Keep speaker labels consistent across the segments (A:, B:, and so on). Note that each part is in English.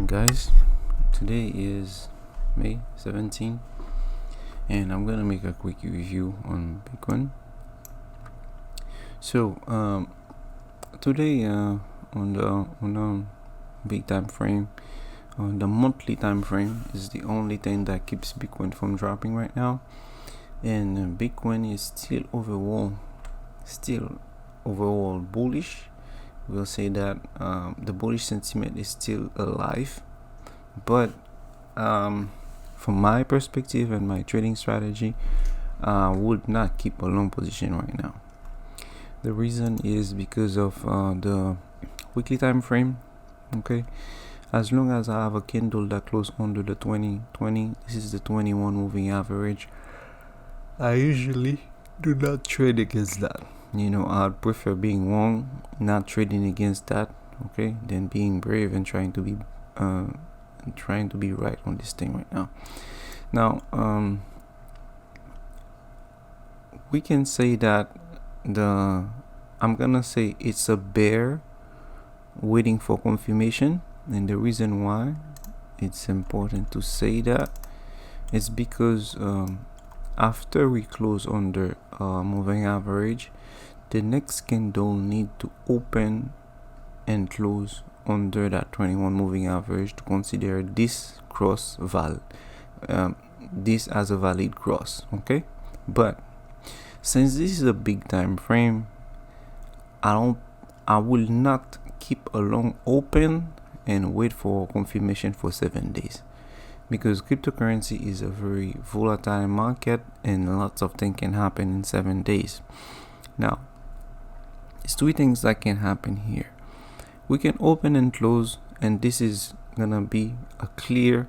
A: Guys, today is May 17th and I'm gonna make a quick review on Bitcoin. So today on the big time frame, the monthly time frame is the only thing that keeps Bitcoin from dropping right now, and Bitcoin is still overall bullish. We'll say that the bullish sentiment is still alive, but from my perspective and my trading strategy, I would not keep a long position right now. The reason is because of the weekly time frame. Okay, as long as I have a candle that closes under the 20, this is the 21 moving average, I usually do not trade against that. I'd prefer being wrong, not trading against that, okay, than being brave and trying to be right on this thing right now. Now, we can say that I'm gonna say it's a bear waiting for confirmation, and the reason why it's important to say that is because after we close under moving average, the next candle need to open and close under that 21 moving average to consider this this as a valid cross. Okay, but since this is a big time frame, I will not keep a long open and wait for confirmation for 7 days, because cryptocurrency is a very volatile market and lots of things can happen in 7 days. Now, there's two things that can happen here. We can open and close, and this is gonna be a clear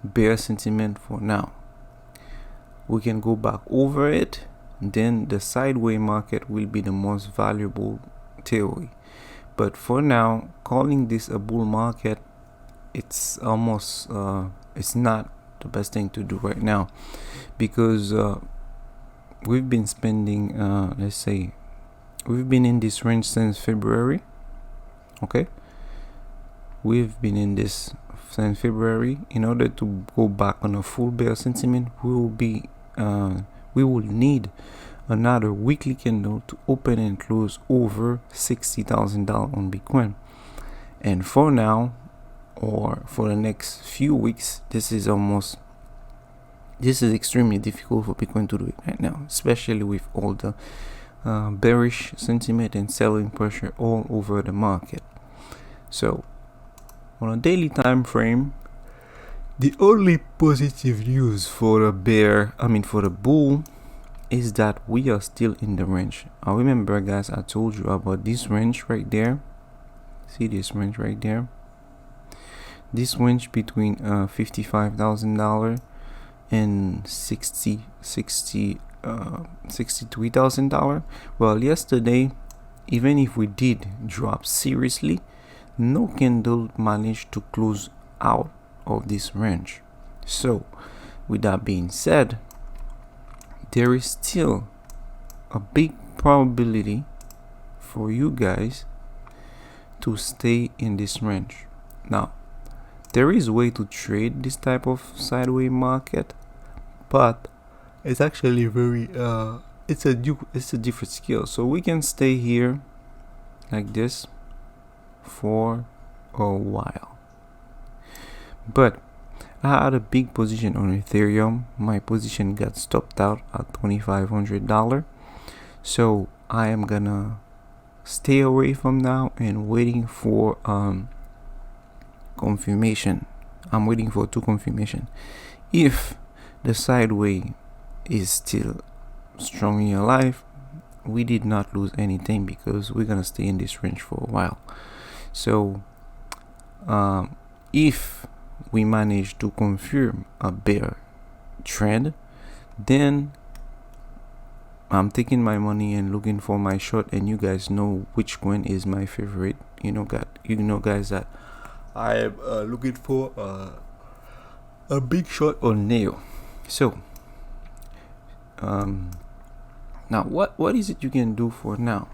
A: bear sentiment for now. We can go back over it, then the sideways market will be the most valuable theory. But for now, calling this a bull market, it's almost it's not the best thing to do right now, because we've been spending we've been in this range since February. Okay, we've been in this since February. In order to go back on a full bear sentiment, we will need another weekly candle to open and close over $60,000 on Bitcoin. And for now, or for the next few weeks, this is extremely difficult for Bitcoin to do it right now, especially with all the bearish sentiment and selling pressure all over the market. So on a daily time frame, the only positive news for the bull is that we are still in the range. I remember, guys, I told you about this range right there. See this range right there? This range between $55,000 and $63,000. Well, yesterday, even if we did drop seriously, no candle managed to close out of this range. So with that being said, there is still a big probability for you guys to stay in this range. Now, there is a way to trade this type of sideways market, but it's actually very it's a different skill. So we can stay here like this for a while, but I had a big position on Ethereum. My position got stopped out at $2,500, so I am gonna stay away from now and waiting for confirmation. I'm waiting for two confirmation. If the sideways is still strongly alive, we did not lose anything because we're gonna stay in this range for a while. So if we manage to confirm a bear trend, then I'm taking my money and looking for my short, and you guys know which coin is my favorite. Guys, that I am looking for a big short on Neo. So now what is it you can do for now?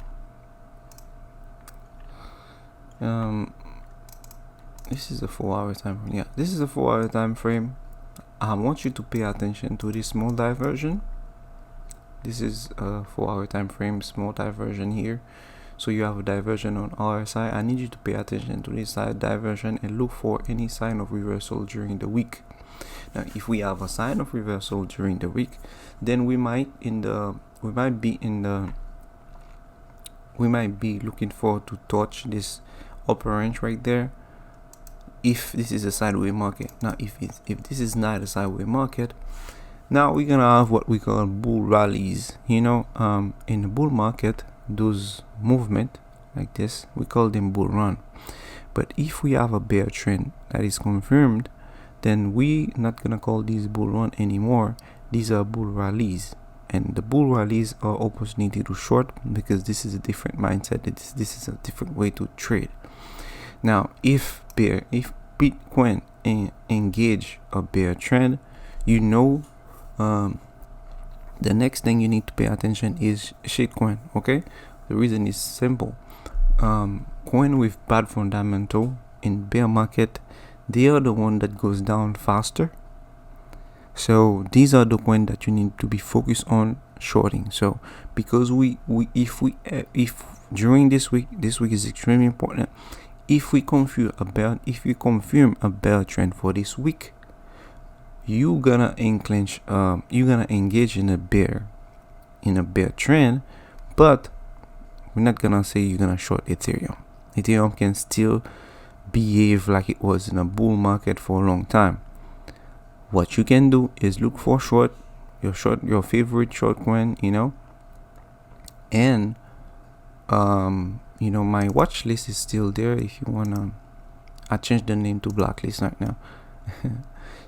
A: this is a 4-hour time frame. Yeah, this is a 4-hour time frame. I want you to pay attention to this small diversion. This is a 4-hour time frame, small diversion here. So you have a diversion on RSI. I need you to pay attention to this side diversion and look for any sign of reversal during the week. Now, if we have a sign of reversal during the week, then we might be looking for to touch this upper range right there. If this is a sideways market. Now, if this is not a sideways market, now we're gonna have what we call bull rallies. In the bull market, those movement like this, we call them bull run. But if we have a bear trend that is confirmed, then we not gonna call these bull run anymore. These are bull rallies, and the bull rallies are opportunity to short, because this is a different mindset. This is a different way to trade. Now, if Bitcoin engage a bear trend, the next thing you need to pay attention is shitcoin. Okay, the reason is simple. Coin with bad fundamental in bear market, they are the one that goes down faster. So these are the coin that you need to be focused on shorting. So because if during this week is extremely important. If we confirm a bear trend for this week, you're gonna engage in a bear trend, but we're not gonna say you're gonna short Ethereum. Ethereum can still behave like it was in a bull market for a long time. What you can do is look for your favorite short coin, and my watch list is still there. If you wanna, I changed the name to blacklist right now.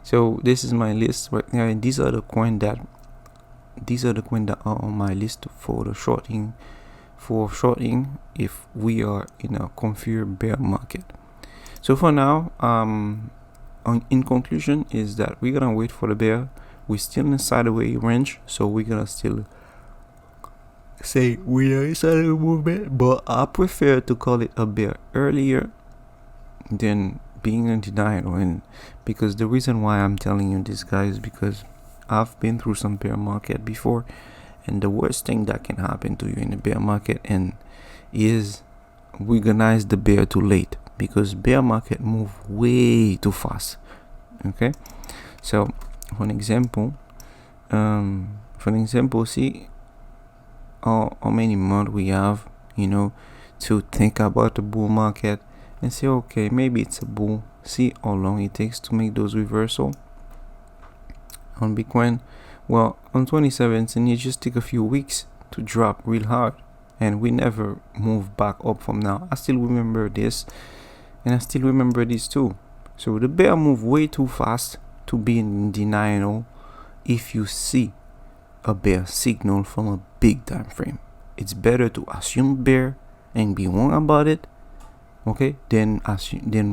A: So this is my list right now, and these are the coin that are on my list for shorting if we are in a confirmed bear market. So for now, in conclusion, is that we're gonna wait for the bear. We're still in a sideways range, so we're gonna still say we are inside a movement, but I prefer to call it a bear earlier than being in denial. And because the reason why I'm telling you this, guys, because I've been through some bear market before, and the worst thing that can happen to you in a bear market is recognize the bear too late, because bear market move way too fast. Okay, so for an example, see how many months we have, to think about the bull market and say, okay, maybe it's a bull. See how long it takes to make those reversal on Bitcoin. Well, on 2017, it just took a few weeks to drop real hard, and we never moved back up from now. I still remember this, and I still remember this too. So the bear moved way too fast to be in denial. If you see a bear signal from a big time frame, it's better to assume bear and be wrong about it, okay, than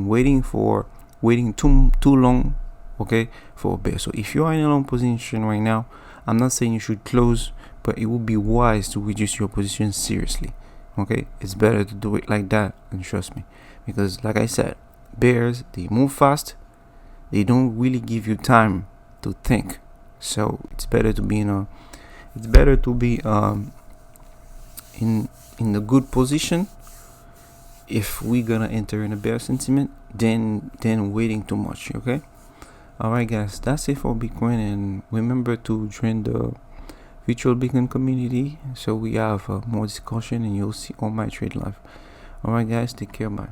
A: waiting too long, okay, for a bear. So if you are in a long position right now, I'm not saying you should close, but it would be wise to reduce your position seriously. Okay, it's better to do it like that, and trust me, because like I said, bears, they move fast, they don't really give you time to think. So it's better to be in a good position if we're gonna enter in a bear sentiment than waiting too much. Okay, all right, guys, that's it for Bitcoin, and remember to join the virtual Bitcoin community so we have more discussion, and you'll see all my trade live. All right, guys, take care. Bye.